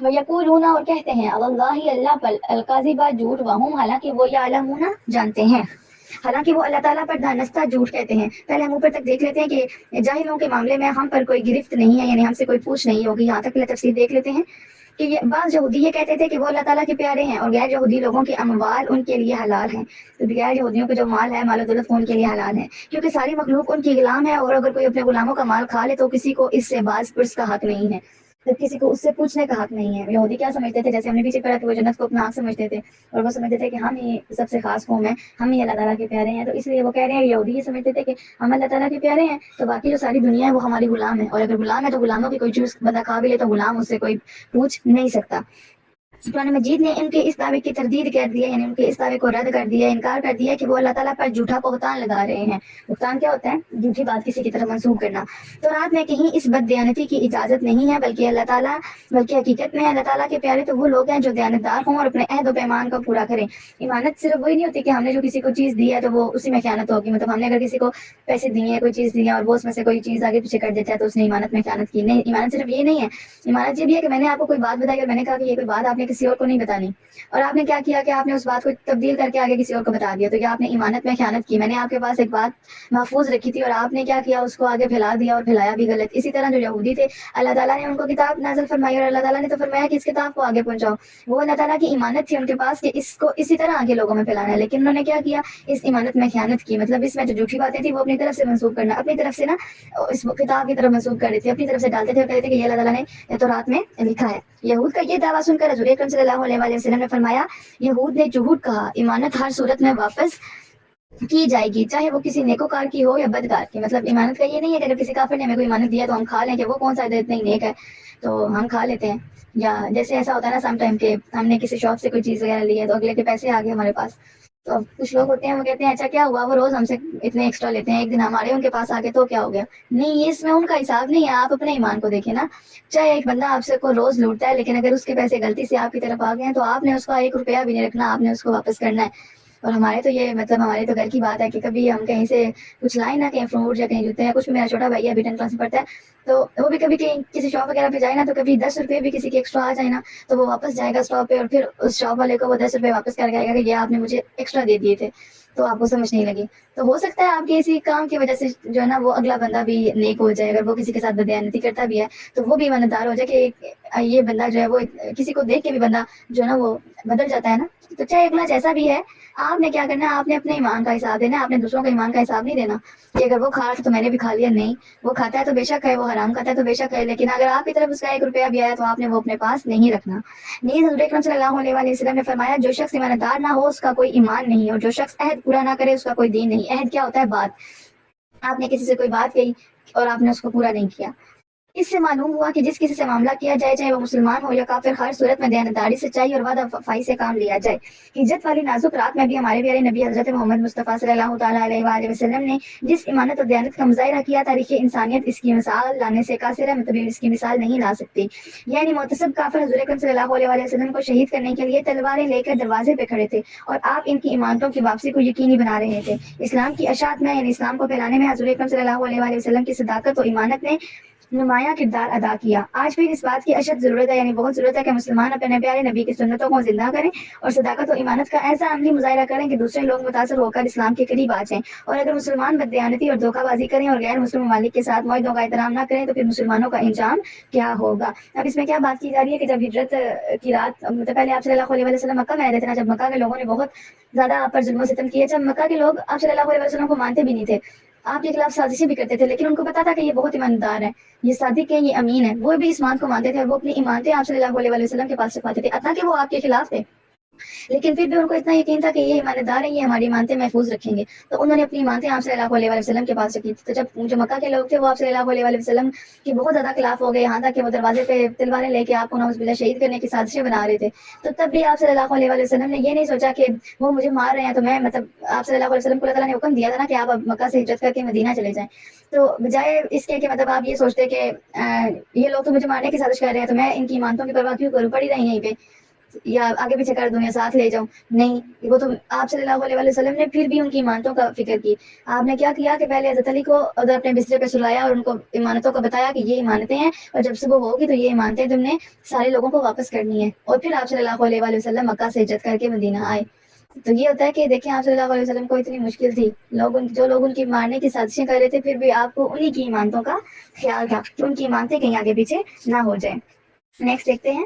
وَيَقُولُونَ اور کہتے ہیں اللہ اللہ پر القاذبہ جھوٹ وہم حالانکہ وہ یعلمون جانتے ہیں، حالانکہ وہ اللہ تعالیٰ پر دانستہ جھوٹ کہتے ہیں۔ پہلے ہم اوپر تک دیکھ لیتے ہیں کہ جاہلوں کے معاملے میں ہم پر کوئی گرفت نہیں ہے، یعنی ہم سے کوئی پوچھ نہیں ہوگی، یہاں تک پہلے تفصیل دیکھ لیتے ہیں کہ یہ بعض یہودی یہ کہتے تھے کہ وہ اللہ تعالیٰ کے پیارے ہیں اور غیر یہودی لوگوں کے اموال ان کے لیے حلال ہیں۔ تو غیر یہودیوں کا جو مال ہے، مال و دولت، ان کے لیے حلال ہے، کیونکہ ساری مخلوق ان کی غلام ہے، اور اگر کوئی اپنے غلاموں کا مال کھا لے تو کسی کو اس سے باز پرس کا حق نہیں ہے، تو کسی کو اس سے پوچھنے کا حق نہیں ہے۔ یہودی کیا سمجھتے تھے، جیسے ہم نے پیچھے پڑھا کہ وہ جنت کو اپنا حق سمجھتے تھے، اور وہ سمجھتے تھے کہ ہم ہی سب سے خاص قوم ہے، ہم ہی اللہ تعالیٰ کے پیارے ہیں، تو اس لیے وہ کہہ رہے ہیں، یہودی یہ سمجھتے تھے کہ ہم اللہ تعالیٰ کے پیارے ہیں تو باقی جو ساری دنیا ہے وہ ہماری غلام ہے، اور اگر غلام ہے تو غلاموں کی کوئی چیز بندہ کھا بھی لے تو غلام اس سے کوئی پوچھ نہیں سکتا۔ قرآن مجید نے ان کے اس دعوے کی تردید کر دی ہے، یعنی ان کے اس دعوے کو رد کر دیا، انکار کر دیا کہ وہ اللہ تعالیٰ پر جھوٹا بہتان لگا رہے ہیں۔ بہتان کیا ہوتا ہے؟ جھوٹی بات کسی کی طرف منسوب کرنا۔ تو رات میں کہیں اس بد دیانتی کی اجازت نہیں ہے، بلکہ حقیقت میں اللہ تعالیٰ کے پیارے تو وہ لوگ ہیں جو دیانتدار ہوں اور اپنے عہد و پیمان کو پورا کریں۔ ایمانت صرف وہی نہیں ہوتی کہ ہم نے جو کسی کو چیز دی ہے تو وہ اسی میں خیانت ہوگی، مطلب ہم نے اگر کسی کو پیسے دیے ہیں، کوئی چیز دی ہے اور وہ اس میں سے کوئی چیز آگے پیچھے کر دیتا ہے تو اس نے ایمانت میں خیانت کی۔ نہیں، ایمانت صرف یہ نہیں ہے، ایمانت یہ بھی ہے کہ میں نے آپ کو کوئی بات بتائی اور میں نے کہا کہ یہ کوئی بات آپ نے کسی اور کو نہیں بتانی، اور آپ نے کیا کیا کہ آپ نے اس بات کو تبدیل کر کے آگے کسی اور کو بتا دیا، تو یہ آپ نے ایمانت میں خیانت کی۔ میں نے آپ کے پاس ایک بات محفوظ رکھی تھی اور آپ نے کیا کیا، اس کو آگے پھیلا دیا اور پھیلایا بھی غلط۔ اسی طرح جو یہودی تھے، اللہ تعالیٰ نے ان کو کتاب نازل فرمائی اور اللہ تعالیٰ نے تو فرمایا کہ اس کتاب کو آگے پہنچاؤ، وہ اللہ تعالیٰ کی ایمانت تھی ان کے پاس کہ اس کو اسی طرح آگے لوگوں میں پھیلانا ہے، لیکن انہوں نے کیا کیا، اس ایمانت میں خیانت کی، مطلب اس میں جو جھوٹی باتیں تھی وہ اپنی طرف سے منسوخ کرنا، اپنی طرف سے نا اس کتاب کی طرف منسوخ کر رہے تھے، اپنی طرف سے ڈالتے تھے اور کہتے تھے کہ یہ اللہ تعالیٰ نے تو رات میں لکھا ہے۔ یہود کا یہ دعویٰ سن کر حضور اکرم صلی اللہ علیہ وسلم نے فرمایا، یہود نے جھوٹ کہا، ایمانت ہر صورت میں واپس کی جائے گی، چاہے وہ کسی نیکوکار کی ہو یا بدکار کی۔ مطلب ایمانت کا یہ نہیں ہے کہ اگر کسی کافر نے ہمیں کوئی ایمانت دیا تو ہم کھا لیں کہ وہ کون سا اتنا ہی نیک ہے تو ہم کھا لیتے ہیں، یا جیسے ایسا ہوتا ہے نا سم ٹائم کہ ہم نے کسی شاپ سے کوئی چیز وغیرہ لی ہے تو اگلے کے پیسے آ گئے ہمارے پاس، تو اب کچھ لوگ ہوتے ہیں وہ کہتے ہیں اچھا کیا ہوا، وہ روز ہم سے اتنے ایکسٹرا لیتے ہیں، ایک دن ہمارے ان کے پاس آ گئے تو کیا ہو گیا؟ نہیں، یہ اس میں ان کا حساب نہیں ہے، آپ اپنے ایمان کو دیکھیں نا۔ چاہے ایک بندہ آپ سے کو روز لوٹتا ہے، لیکن اگر اس کے پیسے غلطی سے آپ کی طرف آ گئے ہیں تو آپ نے اس کا 1 روپیہ بھی نہیں رکھنا، آپ نے اس کو واپس کرنا ہے۔ اور ہمارے تو یہ مطلب ہمارے تو گھر کی بات ہے کہ کبھی ہم کہیں سے کچھ لائیں نا، کہیں فروٹ یا کہیں جوتے ہیں کچھ، میرا چھوٹا بھائی ہے ابھی 10 کلاس میں پڑھتا ہے تو وہ بھی کبھی کہیں کسی شاپ وغیرہ پہ جائے نا تو کبھی 10 روپے بھی کسی کے ایکسٹرا آ جائے نا تو وہ واپس جائے گا اسٹاپ پہ اور پھر اس شاپ والے کو وہ 10 روپے واپس کر کے آئے گا کہ یہ آپ نے مجھے ایکسٹرا دے دیے تھے، تو آپ کو سمجھ نہیں لگی۔ تو ہو سکتا ہے آپ کے اسی کام کی وجہ سے جو ہے نا وہ اگلا بندہ بھی نیک ہو جائے، اگر وہ کسی کے ساتھ بدیانتی کرتا بھی ہے تو وہ بھی ایماندار ہو جائے کہ یہ بندہ جو ہے وہ کسی کو دیکھ کے بھی بندہ جو ہے نا وہ بدل جاتا ہے نا۔ تو چاہے اگلا جیسا بھی ہے، آپ نے کیا کرنا ہے، آپ نے اپنے ایمان کا حساب دینا ہے، آپ نے دوسروں کا ایمان کا حساب نہیں دینا کہ اگر وہ کھا رہا تو میں نے بھی کھا لیا۔ نہیں، وہ کھاتا ہے تو بے شک ہے، وہ حرام کھاتا ہے تو بے شک ہے، لیکن اگر آپ کی طرف اس کا 1 روپیہ بھی آیا تو آپ نے وہ اپنے پاس نہیں رکھنا۔ نیز حضور اکرم صلی اللہ علیہ وسلم نے فرمایا، جو شخص ایماندار نہ ہو اس کا کوئی ایمان نہیں، اور جو شخص عہد پورا نہ کرے اس کا کوئی دین نہیں۔ عہد کیا ہوتا ہے؟ بات، آپ نے کسی سے کوئی بات کہی اور آپ نے اس کو پورا نہیں کیا۔ اس سے معلوم ہوا کہ جس کسی سے معاملہ کیا جائے، چاہے وہ مسلمان ہو یا کافر، ہر صورت میں دیانتداری، سچائی اور وعدہ وفائی سے کام لیا جائے۔ ہجرت والی نازک رات میں بھی ہمارے پیارے نبی حضرت محمد مصطفیٰ صلی اللہ تعالیٰ علیہ وآلہ وسلم نے جس ایمانت اور دیانت کا مظاہرہ کیا، تاریخ انسانیت اس کی مثال لانے سے قاصر ہے، مطلب اس کی مثال نہیں لا سکتی۔ یعنی معتصب کافر حضور اکرم صلی اللہ علیہ وسلم کو شہید کرنے کے لیے تلواریں لے کر دروازے پہ کھڑے تھے، اور آپ ان کی ایمانتوں کی واپسی کو یقینی بنا رہے تھے۔ اسلام کی اشاعت میں، یعنی اسلام کو پھیلانے میں، حضور اکرم صلی اللہ علیہ وآلہ وسلم کی صداقت و ایمانت نے نمایاں کردار ادا کیا۔ آج بھی اس بات کی اشد ضرورت ہے، یعنی بہت ضرورت ہے کہ مسلمان اپنے پیارے نبی کی سنتوں کو زندہ کریں اور صداقت و ایمانت کا ایسا عملی مظاہرہ کریں کہ دوسرے لوگ متاثر ہو کر اسلام کے قریب آ جائیں۔ اور اگر مسلمان بددیانتی اور دھوکہ بازی کریں اور غیر مسلم ممالک کے ساتھ معاہدوں کا احترام نہ کریں تو پھر مسلمانوں کا انجام کیا ہوگا؟ اب اس میں کیا بات کی جا رہی ہے کہ جب ہجرت کی رات، مطلب پہلے آپ صلی اللہ علیہ وسلم مکہ میں رہتے تھے نا، جب مکہ کے لوگوں نے بہت زیادہ آپ پر ظلم و ستم کیے، جب مکہ کے لوگ آپ صلی اللہ علیہ وسلم کو مانتے بھی نہیں تھے، آپ کے خلاف سازشیں بھی کرتے تھے، لیکن ان کو پتا تھا کہ یہ بہت ایماندار ہے، یہ صادق ہے، یہ امین ہے، وہ بھی اس بات کو مانتے تھے اور وہ اپنی ایمانتیں آپ صلی اللہ علیہ وسلم کے پاس رکھواتے تھے، اتنا کہ وہ آپ کے خلاف تھے، لیکن پھر بھی ان کو اتنا یقین تھا کہ یہ ایماندار ہیں، یہ ہماری ایمانتیں محفوظ رکھیں گے، تو انہوں نے اپنی ایمانتیں آپ صلی اللہ علیہ وسلم کے پاس رکھی تھی۔ تو جب جو مکہ کے لوگ تھے وہ آپ صلی اللہ علیہ وسلم کی بہت زیادہ خلاف ہو گئے، یہاں تک کہ وہ دروازے پہ تلواریں لے کے آپ کو نعوذ باللہ شہید کرنے کی سازشیں بنا رہے تھے، تو تب بھی آپ صلی اللہ علیہ وسلم نے یہ نہیں سوچا کہ وہ مجھے مار رہے ہیں تو میں، مطلب آپ صلی اللہ علیہ وسلم کو اللہ تعالیٰ نے حکم دیا تھا نا کہ آپ اب مکہ سے ہجرت کر کے مدینہ چلے جائیں، تو بجائے اس کے کہ مطلب آپ یہ سوچتے کہ یہ لوگ تو مجھے مارنے کی سازش کر رہے ہیں تو میں ان کی ایمانتوں کی پرواہ کیوں کروں، پڑی رہی یہیں پہ، یا آگے پیچھے کر دوں یا ساتھ لے جاؤں، نہیں، وہ تو آپ صلی اللہ علیہ وسلم نے پھر بھی ان کی امانتوں کا فکر کی. آپ نے کیا کیا کہ پہلے حضرت علی کو ادھر اپنے بسترے پہ سلایا اور ان کو امانتوں کا بتایا کہ یہ امانتیں ہیں، اور جب صبح ہوگی تو یہ امانتیں تم نے سارے لوگوں کو واپس کرنی ہے. اور پھر آپ صلی اللہ علیہ وسلم مکہ سے ہجرت کر کے مدینہ آئے. تو یہ ہوتا ہے کہ دیکھیں آپ صلی اللہ علیہ وسلم کو اتنی مشکل تھی، جو لوگ ان کی مارنے کی سازشیں کر رہے تھے، پھر بھی آپ کو انہی کی ایمانتوں کا خیال تھا کہ ان کی ایمانتیں کہیں آگے پیچھے نہ ہو جائیں. نیکسٹ دیکھتے ہیں.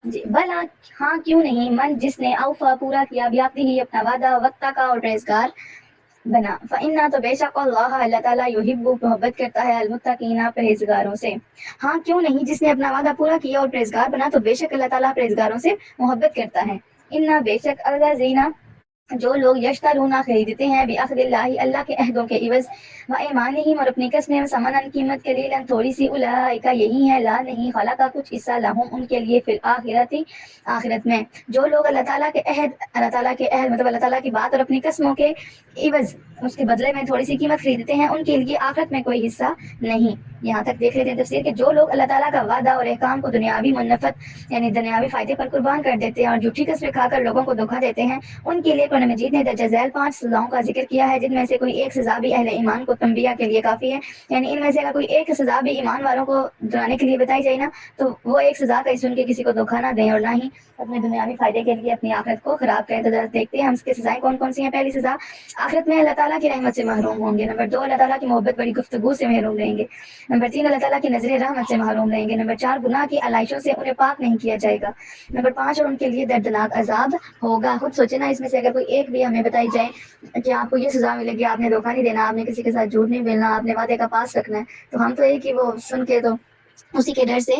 جی بلا، ہاں کیوں نہیں، من جس نے اوفا پورا کیا بیاتی ہی اپنا وعدہ، وقت کا اور پرہیزگار بنا. فإنا تو بے شک اللہ تعالیٰ یحب محبت کرتا ہے المتقین پرہیزگاروں سے. ہاں کیوں نہیں، جس نے اپنا وعدہ پورا کیا اور پرہیزگار بنا تو بے شک اللہ تعالیٰ پرہیزگاروں سے محبت کرتا ہے. انا بے شک الذین، جو لوگ یشترونا خریدتے ہیں بعہد اللہ، اللہ کے عہدوں کے عوض، وایمانہم اور اپنی قسمیں، ثمناً قیمت قلیلاً تھوڑی سی، اولئک یہی ہے، لا نہیں، خلق کچھ حصہ، لہم ان کے لیے، فی الآخرۃ آخرت میں. جو لوگ اللہ تعالیٰ کے عہد مطلب اللہ تعالیٰ کی بات اور اپنی قسموں کے عوض، اس کے بدلے میں تھوڑی سی قیمت خریدتے ہیں، ان کے لیے آخرت میں کوئی حصہ نہیں. یہاں تک دیکھ لیتے ہیں تفسیر کہ جو لوگ اللہ تعالیٰ کا وعدہ اور احکام کو دنیاوی منفعت یعنی دنیاوی فائدے پر قربان کر دیتے ہیں اور جھوٹی قسمیں کھا کر لوگوں کو دھوکہ دیتے ہیں، ان کے لیے قرآن مجید نے درجہ ذیل 5 سزاؤں کا ذکر کیا ہے، جن میں سے کوئی ایک سزا بھی اہل ایمان کو تنبیہ کے لیے کافی ہے. یعنی ان میں سے اگر کوئی ایک سزا بھی ایمان والوں کو ڈرانے کے لیے بتائی جائے نا، تو وہ ایک سزا کا سن کے کسی کو دھوکہ نہ دیں اور نہ ہی اپنے دنیاوی فائدے کے لیے اپنی آخرت کو خراب کریں. تو دیکھتے ہیں ہم اس کی سزائیں کون کون سی ہیں. پہلی سزا، آخرت میں اللہ تعالیٰ کی رحمت سے محروم ہوں گے. نمبر 2، اللہ تعالیٰ کی محبت بڑی گفتگو سے محروم رہیں گے. نمبر 3، اللہ تعالیٰ کی نظر رحمت سے محروم رہیں گے. نمبر 4، گناہ کی علائشوں سے انہیں پاک نہیں کیا جائے گا. نمبر 5، اور ان کے لیے دردناک عذاب ہوگا. خود سوچے نا، اس میں سے اگر کوئی ایک بھی ہمیں بتائی جائے کہ آپ کو یہ سزا ملے گی، آپ نے دھوکہ نہیں دینا، آپ نے کسی کے ساتھ جھوٹ نہیں بولنا، آپ نے وعدے کا پاس رکھنا ہے، تو ہم تو ایک ہی وہ سن کے تو اسی کے ڈر سے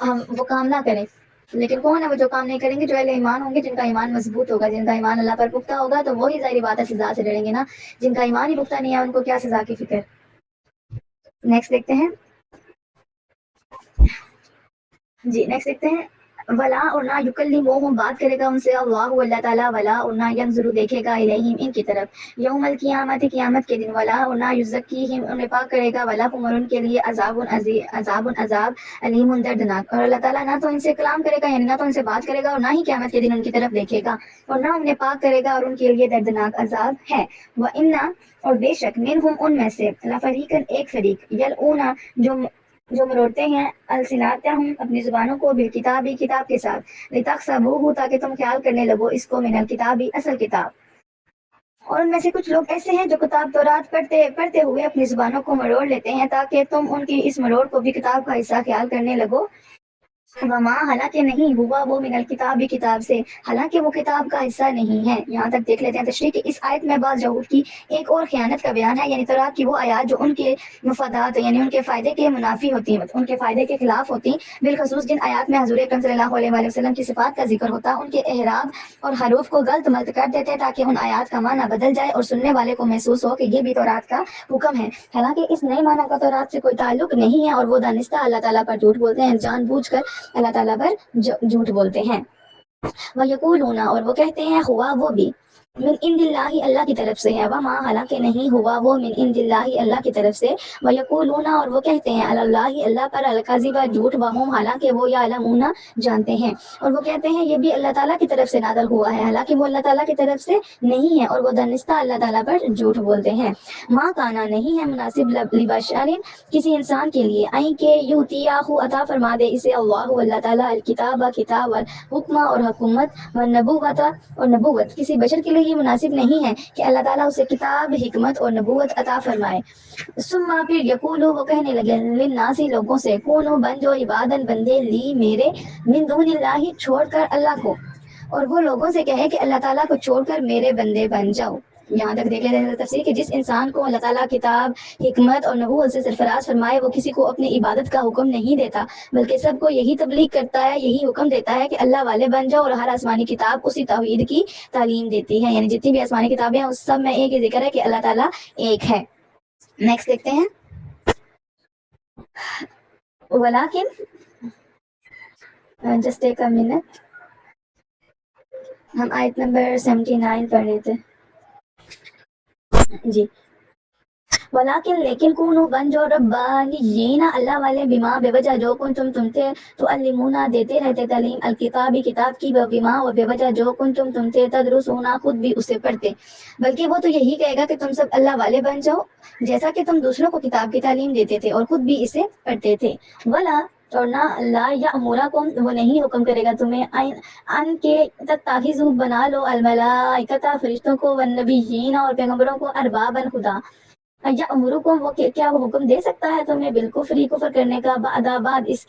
ہم وہ کام نہ کریں. لیکن کون ہے وہ جو کام نہیں کریں گے؟ جو اہل ایمان ہوں گے، جن کا ایمان مضبوط ہوگا، جن کا ایمان اللہ پر پختہ ہوگا، تو وہی ظاہری بات ہے سزا سے ڈریں گے نا. جن کا ایمان ہی پختہ نہیں ہے، ان کو کیا سزا کی فکر. نیکسٹ دیکھتے ہیں. جی نیکسٹ دیکھتے ہیں. ولا، اور نہ یکلمہم، بات کرے گا ان سے اللہ اللہ تعالیٰ، ولا، اور نہ ینظر، دیکھے گا الیہم، ان کی طرف، یوم القیامت، قیامت کے دن، ولا، اور نہ یزکیہم، انہیں پاک کرے گا، ولہم، اور ان کے لیے عذاب علیم، دردناک. اور اللہ تعالیٰ نہ تو ان سے کلام کرے گا، یعنی نہ تو ان سے بات کرے گا، اور نہ ہی قیامت کے دن ان کی طرف دیکھے گا، اور نہ انہیں پاک کرے گا، اور ان کے لیے دردناک عذاب ہے. وَإِنَّ، اور بے شک، منہم، ان میں سے، لفریقاً، ایک فریق، یلؤون، جو مروڑتے ہیں، السنتہم، اپنی زبانوں کو، بالکتاب، کتاب کے ساتھ، لتحسبوہ، تاکہ تم خیال کرنے لگو اس کو، من الکتاب، اصل کتاب. اور ان میں سے کچھ لوگ ایسے ہیں جو کتاب تورات پڑھتے ہوئے اپنی زبانوں کو مروڑ لیتے ہیں تاکہ تم ان کی اس مروڑ کو بھی کتاب کا حصہ خیال کرنے لگو. وما، حالانکہ نہیں، ہوا وہ، من الکتاب، کتاب سے، حالانکہ وہ کتاب کا حصہ نہیں ہے. یہاں تک دیکھ لیتے ہیں تشریح کہ اس آیت میں بعض یہود کی ایک اور خیانت کا بیان ہے. یعنی تورات کی وہ آیات جو ان کے مفادات یعنی ان کے فائدے کے منافی ہوتی ہیں، ان کے فائدے کے خلاف ہوتی ہیں، بالخصوص جن آیات میں حضور اکرم صلی اللہ علیہ وسلم کی صفات کا ذکر ہوتا، ان کے اعراب اور حروف کو غلط ملت کر دیتے تاکہ ان آیات کا معنی بدل جائے اور سننے والے کو محسوس ہو کہ یہ بھی تورات کا حکم ہے، حالانکہ اس نئے معنی کا تورات سے کوئی تعلق نہیں ہے، اور وہ دانستہ اللہ تعالیٰ پر جھوٹ بولتے ہیں، جان بوجھ کر اللہ تعالیٰ پر جھوٹ بولتے ہیں. وَيَقُولُونَ، اور وہ کہتے ہیں، ہوا وہ بھی، من عند اللہ، اللہ کی طرف سے ہے، وما، حالانکہ نہیں، ہوا وہ، من عند اللہ، اللہ کی طرف سے. وَيَقُولُونَ، اور وہ کہتے ہیں، علی اللہ، اللہ پر، الکذب، جھوٹ، وہم، حالانکہ وہ، یعلمون، جانتے ہیں. اور وہ کہتے ہیں یہ بھی اللہ تعالیٰ کی طرف سے نازل ہوا ہے، حالانکہ وہ اللہ تعالیٰ کی طرف سے نہیں ہے، اور وہ دانستہ اللہ تعالیٰ پر جھوٹ بولتے ہیں. ما کانا، نہیں ہے مناسب، لبشر، کسی انسان کے لیے، این کہ یؤتیہ، عطا فرما دے اسے اللہ اللہ تعالیٰ، الکتاب، کتاب، والحکمہ، اور حکومت، والنبوۃ، اور نبوت. کسی بشر کے لیے یہ مناسب نہیں ہے کہ اللہ تعالیٰ اسے کتاب، حکمت اور نبوت عطا فرمائے. ثم، پھر، یقولو، وہ کہنے لگے، للناس، لوگوں سے، کونو، بن جو، عبادن، بندے، لی، میرے، من دون اللہ، چھوڑ کر اللہ کو. اور وہ لوگوں سے کہے کہ اللہ تعالیٰ کو چھوڑ کر میرے بندے بن جاؤ. یہاں تک دیکھ لیتے ہیں تفسیر کہ جس انسان کو اللہ تعالیٰ کتاب، حکمت اور نبوت سے سرفراز فرمائے، وہ کسی کو اپنی عبادت کا حکم نہیں دیتا، بلکہ سب کو یہی تبلیغ کرتا ہے، یہی حکم دیتا ہے کہ اللہ والے بن جاؤ، اور ہر آسمانی کتاب اسی توحید کی تعلیم دیتی ہے. یعنی جتنی بھی آسمانی کتابیں ہیں اس سب میں ایک ہی ذکر ہے کہ اللہ تعالیٰ ایک ہے. نیکسٹ دیکھتے ہیں. ولیکن، جسٹ ٹیک اے منٹ، ہم آیت نمبر 79 پڑھ رہے تھے. جی. ولیکن لیکن کونو بن جو ربانیین اللہ والے بما بے وجہ جو تم تھے تعلمونا دیتے رہتے تعلیم الکتابی کتاب کی بما اور بے وجہ جو تم تھے تدرسونا خود بھی اسے پڑھتے. بلکہ وہ تو یہی کہے گا کہ تم سب اللہ والے بن جاؤ جیسا کہ تم دوسروں کو کتاب کی تعلیم دیتے تھے اور خود بھی اسے پڑھتے تھے. ولا اور نہ اللہ یا امورکم وہ نہیں حکم کرے گا تمہیں ان کے تتخذوا بنا لو الملائکۃ فرشتوں کو والنبیین اور پیغمبروں کو اربابا خدا. یا امرکم وہ کیا وہ حکم دے سکتا ہے تمہیں بالکفری کفر کرنے کا بعد اس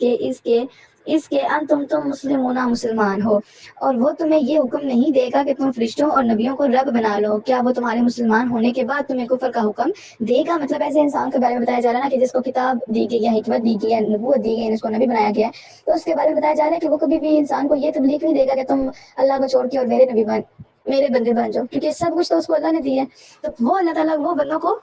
کے ان تم مسلمان ہو. اور وہ تمہیں یہ حکم نہیں دے گا کہ تم فرشتوں اور نبیوں کو رب بنا لو. کیا وہ تمہارے مسلمان ہونے کے بعد تمہیں کفر کا حکم دے گا؟ مطلب ایسے انسان کے بارے میں بتایا جا رہا ہے نا کہ جس کو کتاب دی گئی ہے، حکمت دی گئی ہے، نبوت دی گئی ہے، اس کو نبی بنایا گیا ہے، تو اس کے بارے میں بتایا جا رہا ہے کہ وہ کبھی بھی انسان کو یہ تبلیغ نہیں دے گا کہ تم اللہ کو چھوڑ کے اور میرے بندے بن جاؤ، کیونکہ سب کچھ تو اس کو اللہ نے دی ہے. تو وہ اللہ تعالیٰ وہ بندوں کو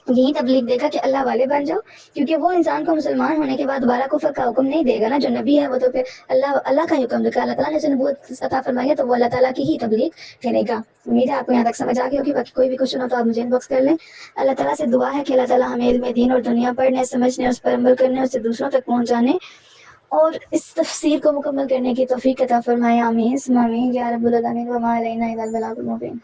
یہی تبلیغ دے گا کہ اللہ والے بن جاؤ، کیونکہ وہ انسان کو مسلمان ہونے کے بعد دوبارہ کفر کا حکم نہیں دے گا نا. جو نبی ہے وہ تو پھر اللہ کا ہی حکم دے گا. اللہ تعالیٰ نے جو نبوت عطا فرمائی ہے تو وہ اللہ تعالیٰ کی ہی تبلیغ کرے گا. امید ہے آپ کو یہاں تک سمجھ آ گئی ہوگی. باقی کوئی بھی کوشچن ہو تو آپ مجھے ان باکس کر لیں. اللہ تعالیٰ سے دعا ہے کہ اللہ تعالیٰ ہمیں علم دین اور دنیا پڑھنے، سمجھنے، اس پر عمل کرنے، اسے دوسروں تک پہنچانے اور اس تفسیر کو مکمل کرنے کی توفیق عطا فرمائے. آمین ثم آمین یا رب العالمین. وما علینا الا البلاغ المبین.